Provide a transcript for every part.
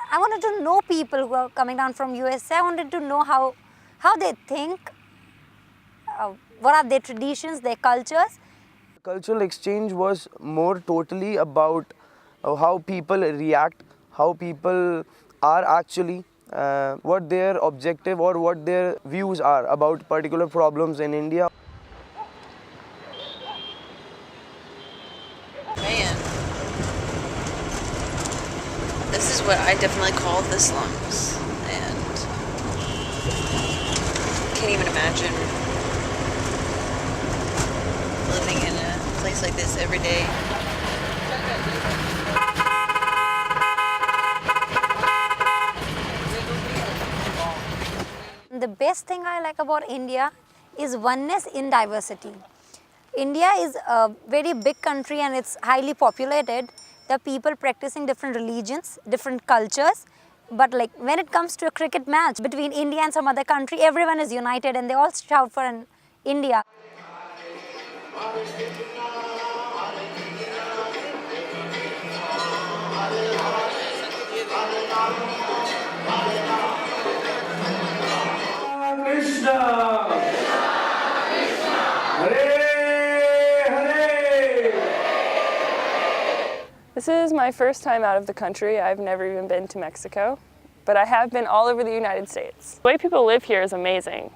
I wanted to know people who are coming down from USA. I wanted to know how they think, what are their traditions, their cultures. Cultural exchange was more totally about how people react, how people are actually, what their objective or what their views are about particular problems in India. Man, this is what I definitely call the slums, and can't even imagine living in a place like this every day. The best thing I like about India is oneness in diversity. India is a very big country and it's highly populated. There are people practicing different religions, different cultures. But like when it comes to a cricket match between India and some other country, everyone is united and they all shout for an India. Krishna, Hare Hare. This is my first time out of the country. I've never even been to Mexico, but I have been all over the United States. The way people live here is amazing.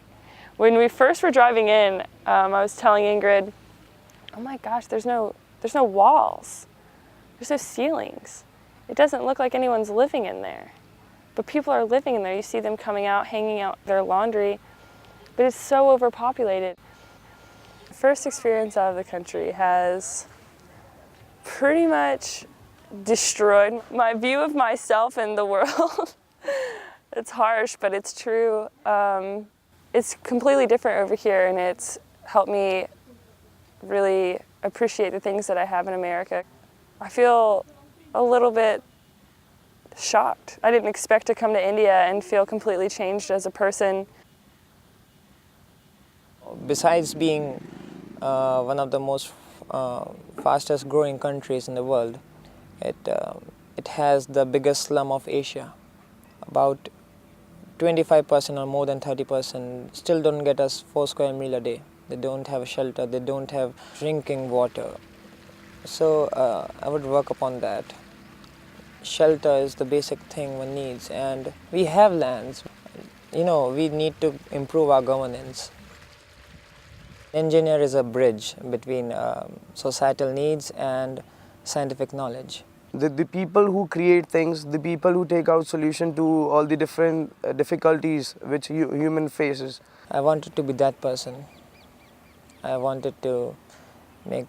When we first were driving in, I was telling Ingrid, oh my gosh, there's no walls. There's no ceilings. It doesn't look like anyone's living in there. But people are living in there. You see them coming out, hanging out their laundry, but it's so overpopulated. The first experience out of the country has pretty much destroyed my view of myself and the world. It's harsh, but it's true. It's completely different over here, and it's helped me really appreciate the things that I have in America. I feel a little bit shocked. I didn't expect to come to India and feel completely changed as a person. Besides being one of the most fastest growing countries in the world, it has the biggest slum of Asia. About 25% or more than 30% still don't get us 4 square meal a day. They don't have a shelter, they don't have drinking water. So I would work upon that. Shelter is the basic thing one needs, and we have lands. You know, we need to improve our governance. Engineer is a bridge between societal needs and scientific knowledge. The people who create things, the people who take out solution to all the different difficulties which human faces. I wanted to be that person. I wanted to make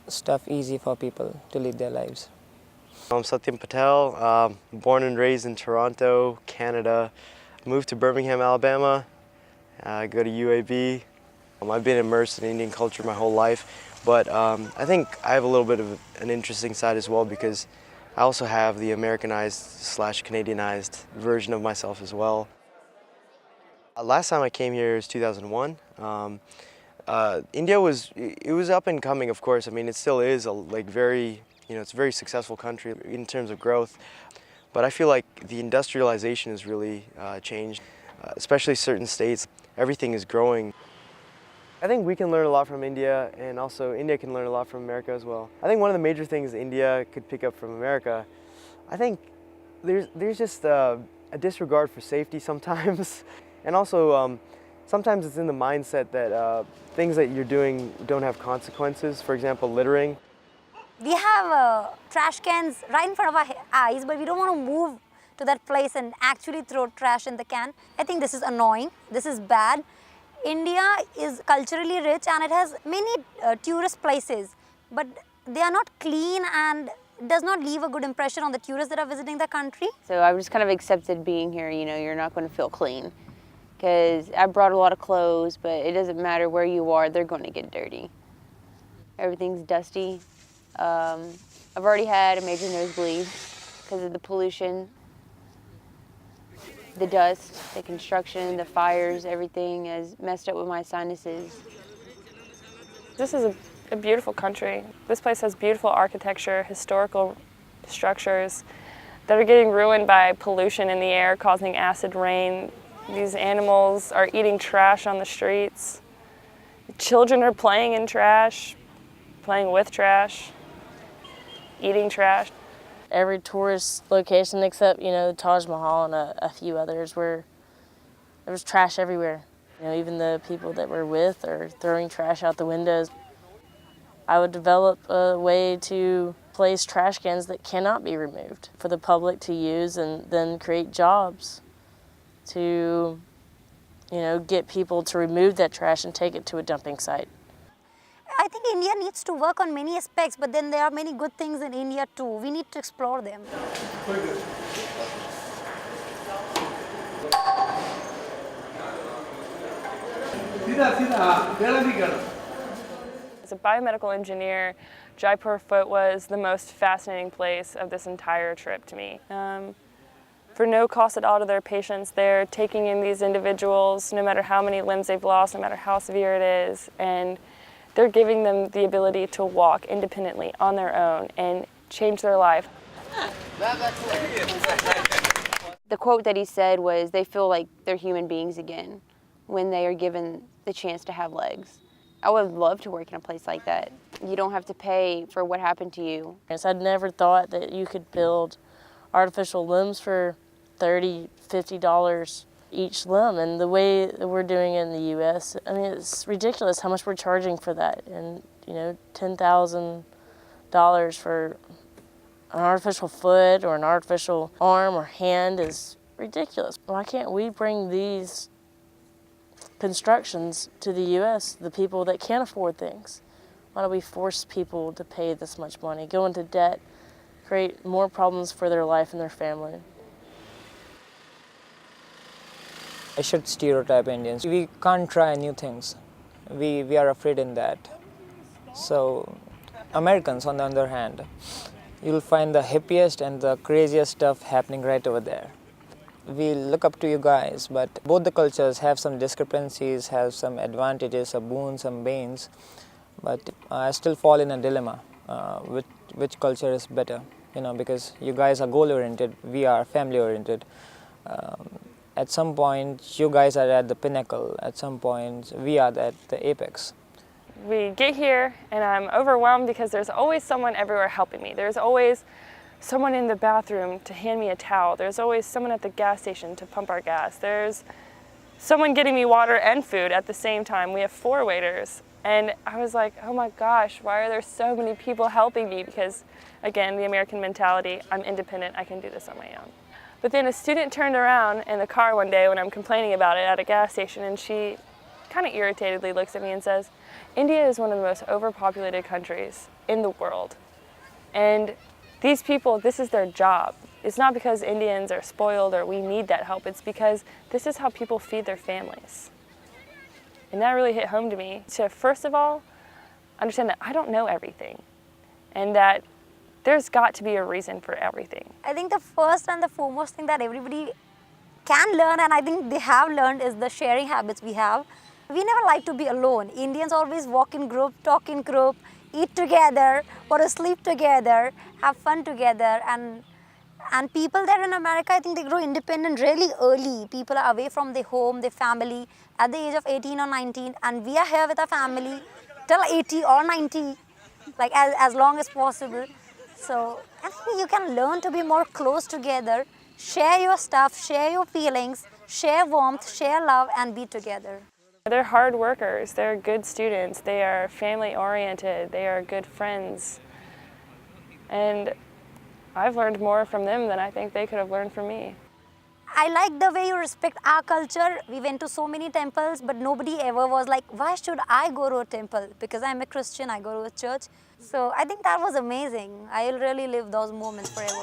stuff easy for people to lead their lives. I'm Satyam Patel, born and raised in Toronto, Canada. Moved to Birmingham, Alabama. I go to UAB. I've been immersed in Indian culture my whole life, but I think I have a little bit of an interesting side as well because I also have the Americanized/Canadianized version of myself as well. Last time I came here was 2001. India was up and coming, of course. I mean, it still is it's a very successful country in terms of growth. But I feel like the industrialization has really changed, especially certain states. Everything is growing. I think we can learn a lot from India, and also India can learn a lot from America as well. I think one of the major things India could pick up from America, I think there's just a disregard for safety sometimes. And also, sometimes it's in the mindset that things that you're doing don't have consequences. For example, littering. We have trash cans right in front of our eyes, but we don't want to move to that place and actually throw trash in the can. I think this is annoying. This is bad. India is culturally rich and it has many tourist places, but they are not clean and it does not leave a good impression on the tourists that are visiting the country. So I've just kind of accepted being here. You know, you're not going to feel clean because I brought a lot of clothes, but it doesn't matter where you are, they're going to get dirty. Everything's dusty. I've already had a major nosebleed because of the pollution, the dust, the construction, the fires, everything has messed up with my sinuses. This is a beautiful country. This place has beautiful architecture, historical structures that are getting ruined by pollution in the air, causing acid rain. These animals are eating trash on the streets. Children are playing in trash, playing with trash, eating trash. Every tourist location except, the Taj Mahal and a few others where there was trash everywhere. Even the people that we're with are throwing trash out the windows. I would develop a way to place trash cans that cannot be removed for the public to use and then create jobs to, get people to remove that trash and take it to a dumping site. I think India needs to work on many aspects, but then there are many good things in India too. We need to explore them. As a biomedical engineer, Jaipur was the most fascinating place of this entire trip to me. For no cost at all to their patients, they're taking in these individuals, no matter how many limbs they've lost, no matter how severe it is, and they're giving them the ability to walk independently on their own and change their life. The quote that he said was, they feel like they're human beings again when they are given the chance to have legs. I would love to work in a place like that. You don't have to pay for what happened to you. I'd never thought that you could build artificial limbs for $30, $50 each limb, and the way that we're doing it in the U.S., it's ridiculous how much we're charging for that. And $10,000 for an artificial foot or an artificial arm or hand is ridiculous. Why can't we bring these constructions to the U.S., the people that can't afford things? Why do we force people to pay this much money, go into debt, create more problems for their life and their family? I should stereotype Indians. We can't try new things. We are afraid in that. So Americans, on the other hand, you'll find the hippiest and the craziest stuff happening right over there. We look up to you guys, but both the cultures have some discrepancies, have some advantages, some boons, some banes. But I still fall in a dilemma, which culture is better, because you guys are goal-oriented, we are family-oriented. At some point, you guys are at the pinnacle. At some point, we are at the apex. We get here and I'm overwhelmed because there's always someone everywhere helping me. There's always someone in the bathroom to hand me a towel. There's always someone at the gas station to pump our gas. There's someone getting me water and food at the same time. We have 4 waiters. And I was like, oh my gosh, why are there so many people helping me? Because again, the American mentality, I'm independent, I can do this on my own. But then a student turned around in the car one day when I'm complaining about it at a gas station, and she kind of irritatedly looks at me and says, India is one of the most overpopulated countries in the world. And these people, this is their job. It's not because Indians are spoiled or we need that help. It's because this is how people feed their families. And that really hit home to me. To first of all, understand that I don't know everything and that there's got to be a reason for everything. I think the first and the foremost thing that everybody can learn, and I think they have learned, is the sharing habits we have. We never like to be alone. Indians always walk in group, talk in group, eat together, go to sleep together, have fun together. And people there in America, I think they grow independent really early. People are away from their home, their family at the age of 18 or 19, and we are here with our family till 80 or 90, like as long as possible. So I think you can learn to be more close together, share your stuff, share your feelings, share warmth, share love, and be together. They're hard workers, they're good students, they are family oriented, they are good friends. And I've learned more from them than I think they could have learned from me. I like the way you respect our culture. We went to so many temples, but nobody ever was like, why should I go to a temple? Because I'm a Christian, I go to a church. So I think that was amazing. I'll really live those moments forever.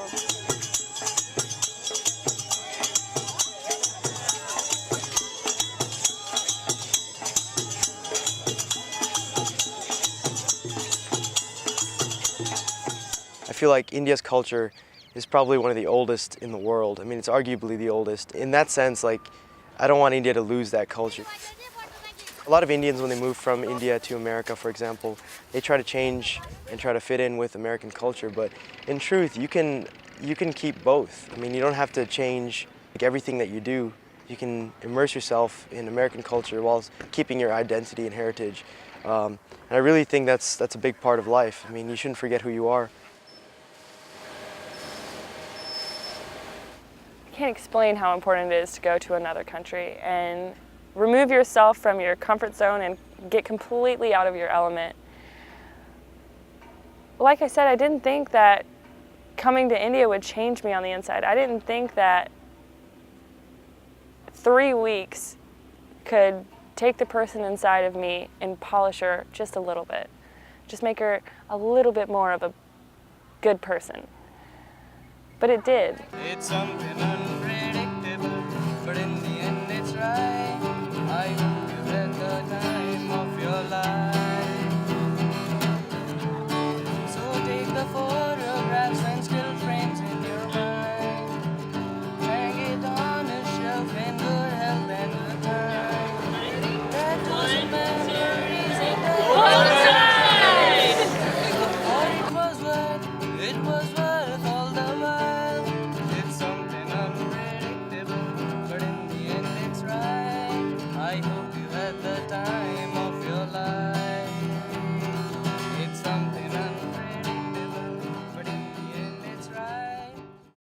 I feel like India's culture is probably one of the oldest in the world. I mean, it's arguably the oldest. In that sense, like, I don't want India to lose that culture. A lot of Indians, when they move from India to America, for example, they try to change and try to fit in with American culture, but in truth, you can keep both. I mean, you don't have to change like everything that you do. You can immerse yourself in American culture while keeping your identity and heritage. And I really think that's a big part of life. I mean, you shouldn't forget who you are. I can't explain how important it is to go to another country and remove yourself from your comfort zone and get completely out of your element. Like I said, I didn't think that coming to India would change me on the inside. I didn't think that 3 weeks could take the person inside of me and polish her just a little bit. Just make her a little bit more of a good person. But it did. It's something